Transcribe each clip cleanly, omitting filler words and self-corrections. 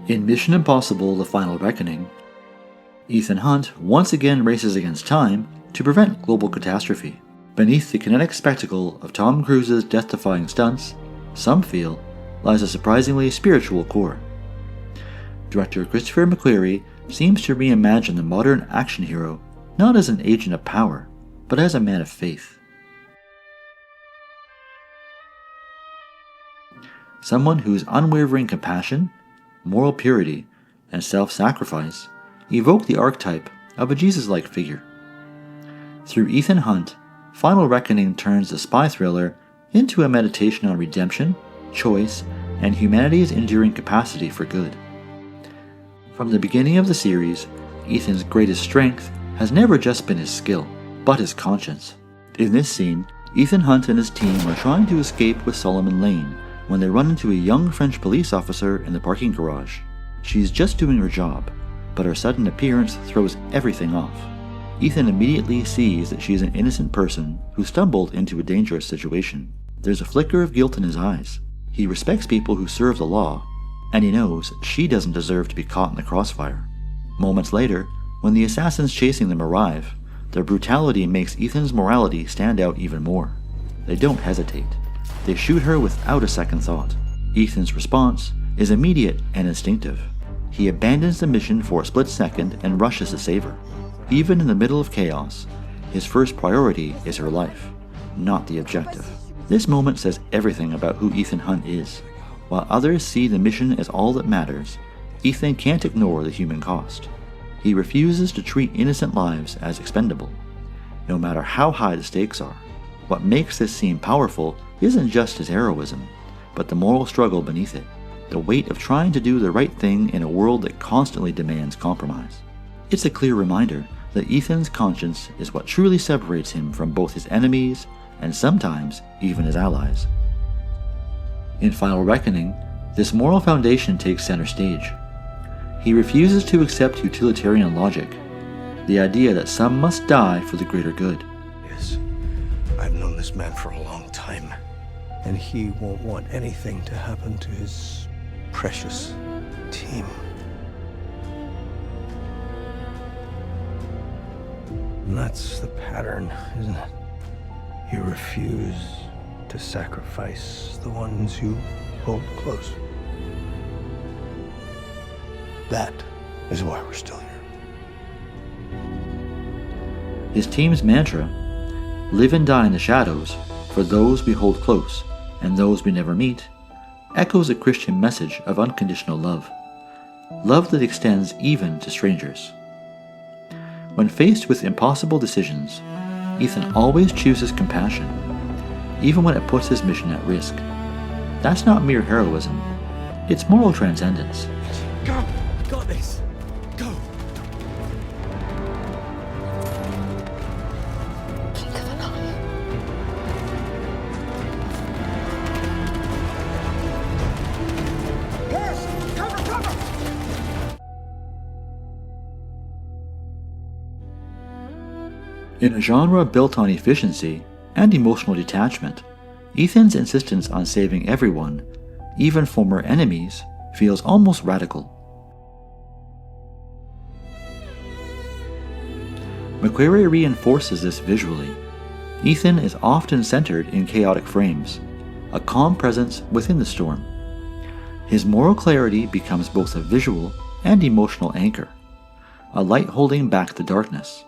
In Mission Impossible: The Final Reckoning, Ethan Hunt once again races against time to prevent global catastrophe. Beneath the kinetic spectacle of Tom Cruise's death-defying stunts, some feel, lies a surprisingly spiritual core. Director Christopher McQuarrie seems to reimagine the modern action hero not as an agent of power, but as a man of faith. Someone whose unwavering compassion, moral purity, and self-sacrifice evoke the archetype of a Jesus-like figure. Through Ethan Hunt, Final Reckoning turns the spy thriller into a meditation on redemption, choice, and humanity's enduring capacity for good. From the beginning of the series, Ethan's greatest strength has never just been his skill, but his conscience. In this scene, Ethan Hunt and his team are trying to escape with Solomon Lane when they run into a young French police officer in the parking garage. She's just doing her job, but her sudden appearance throws everything off. Ethan immediately sees that she is an innocent person who stumbled into a dangerous situation. There's a flicker of guilt in his eyes. He respects people who serve the law, and he knows she doesn't deserve to be caught in the crossfire. Moments later, when the assassins chasing them arrive, their brutality makes Ethan's morality stand out even more. They don't hesitate. They shoot her without a second thought. Ethan's response is immediate and instinctive. He abandons the mission for a split second and rushes to save her. Even in the middle of chaos, his first priority is her life, not the objective. This moment says everything about who Ethan Hunt is. While others see the mission as all that matters, Ethan can't ignore the human cost. He refuses to treat innocent lives as expendable, no matter how high the stakes are. What makes this scene powerful isn't just his heroism, but the moral struggle beneath it, the weight of trying to do the right thing in a world that constantly demands compromise. It's a clear reminder that Ethan's conscience is what truly separates him from both his enemies and sometimes even his allies. In Final Reckoning, this moral foundation takes center stage. He refuses to accept utilitarian logic, the idea that some must die for the greater good. Yes, I've known this man for a long time. And he won't want anything to happen to his precious team. And that's the pattern, isn't it? You refuse to sacrifice the ones you hold close. That is why we're still here. His team's mantra, "Live and die in the shadows, for those we hold close and those we never meet," echoes a Christian message of unconditional love. Love that extends even to strangers. When faced with impossible decisions, Ethan always chooses compassion, even when it puts his mission at risk. That's not mere heroism, it's moral transcendence. Go! Got this! Go! Blink of an eye. Yes! Cover! Cover! In a genre built on efficiency and emotional detachment, Ethan's insistence on saving everyone, even former enemies, feels almost radical. McQuarrie reinforces this visually. Ethan is often centered in chaotic frames, a calm presence within the storm. His moral clarity becomes both a visual and emotional anchor, a light holding back the darkness.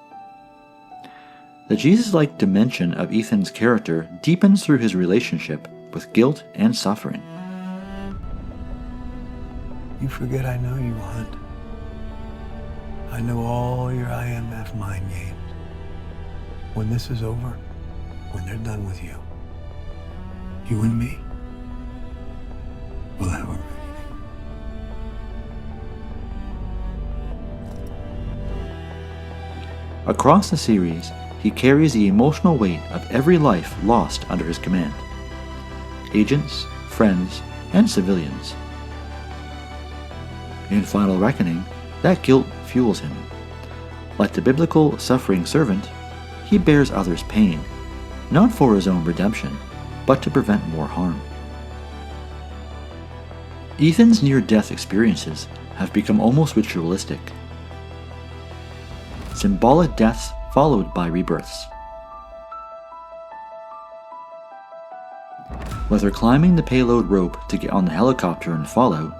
The Jesus-like dimension of Ethan's character deepens through his relationship with guilt and suffering. You forget I know you, Hunt. I know all your IMF mind games. When this is over, when they're done with you, you and me will have everything. Across the series, he carries the emotional weight of every life lost under his command. Agents, friends, and civilians. In Final Reckoning, that guilt fuels him. Like the biblical suffering servant, he bears others' pain, not for his own redemption, but to prevent more harm. Ethan's near-death experiences have become almost ritualistic. Symbolic deaths followed by rebirths. Whether climbing the payload rope to get on the helicopter in Fallout,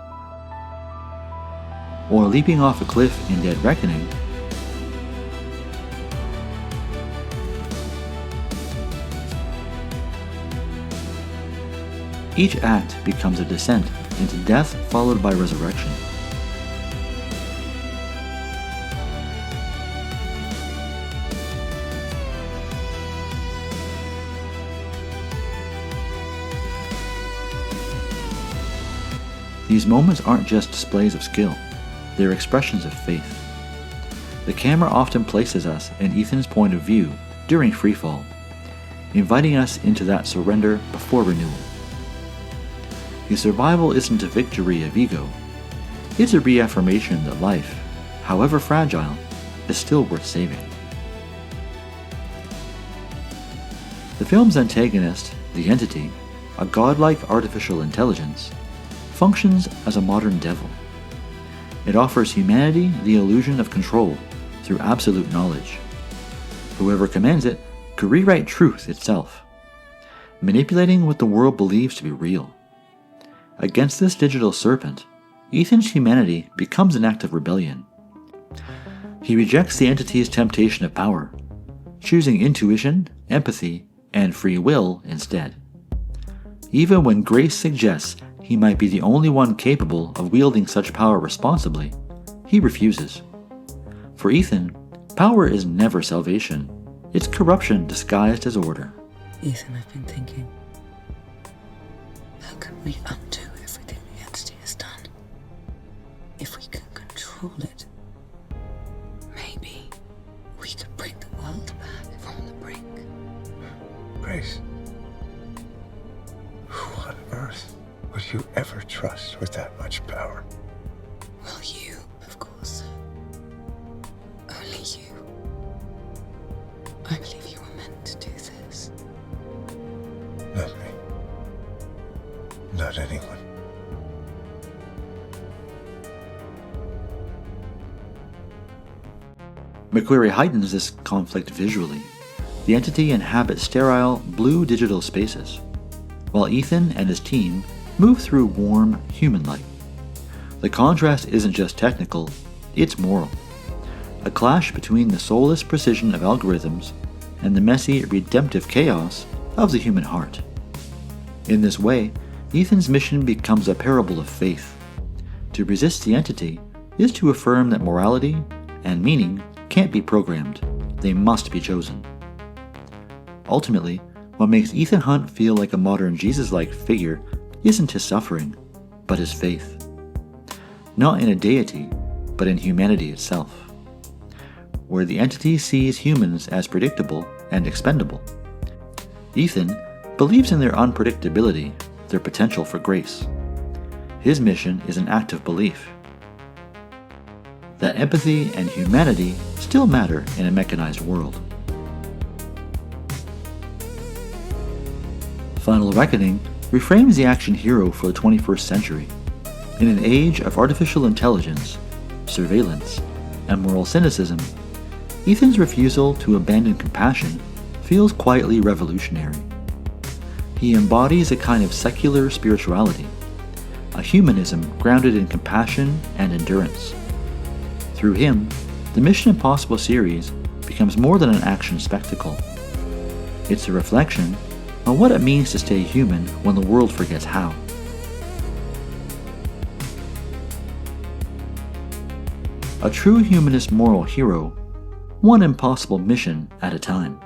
or leaping off a cliff in Dead Reckoning, each act becomes a descent into death followed by resurrection. These moments aren't just displays of skill, they're expressions of faith. The camera often places us in Ethan's point of view during freefall, inviting us into that surrender before renewal. His survival isn't a victory of ego, it's a reaffirmation that life, however fragile, is still worth saving. The film's antagonist, the Entity, a godlike artificial intelligence, functions as a modern devil. It offers humanity the illusion of control through absolute knowledge. Whoever commands it could rewrite truth itself, manipulating what the world believes to be real. Against this digital serpent, Ethan's humanity becomes an act of rebellion. He rejects the Entity's temptation of power, choosing intuition, empathy, and free will instead. Even when grace suggests he might be the only one capable of wielding such power responsibly, he refuses. For Ethan, power is never salvation. It's corruption disguised as order. Ethan, I've been thinking, how can we undo everything the Entity has done? If we can control it, maybe we could bring the world back from the brink. Grace, who on earth would you ever trust with that much power? Well, you, of course. Only you. I believe you were meant to do this. Not me. Not anyone. McQuarrie heightens this conflict visually. The Entity inhabits sterile, blue digital spaces, while Ethan and his team move through warm, human light. The contrast isn't just technical, it's moral. A clash between the soulless precision of algorithms and the messy, redemptive chaos of the human heart. In this way, Ethan's mission becomes a parable of faith. To resist the Entity is to affirm that morality and meaning can't be programmed, they must be chosen. Ultimately, what makes Ethan Hunt feel like a modern Jesus-like figure isn't his suffering, but his faith. Not in a deity, but in humanity itself. Where the Entity sees humans as predictable and expendable, Ethan believes in their unpredictability, their potential for grace. His mission is an act of belief that empathy and humanity still matter in a mechanized world. Final Reckoning reframes the action hero for the 21st century. In an age of artificial intelligence, surveillance, and moral cynicism, Ethan's refusal to abandon compassion feels quietly revolutionary. He embodies a kind of secular spirituality, a humanism grounded in compassion and endurance. Through him, the Mission Impossible series becomes more than an action spectacle. It's a reflection on what it means to stay human when the world forgets how. A true humanist moral hero, one impossible mission at a time.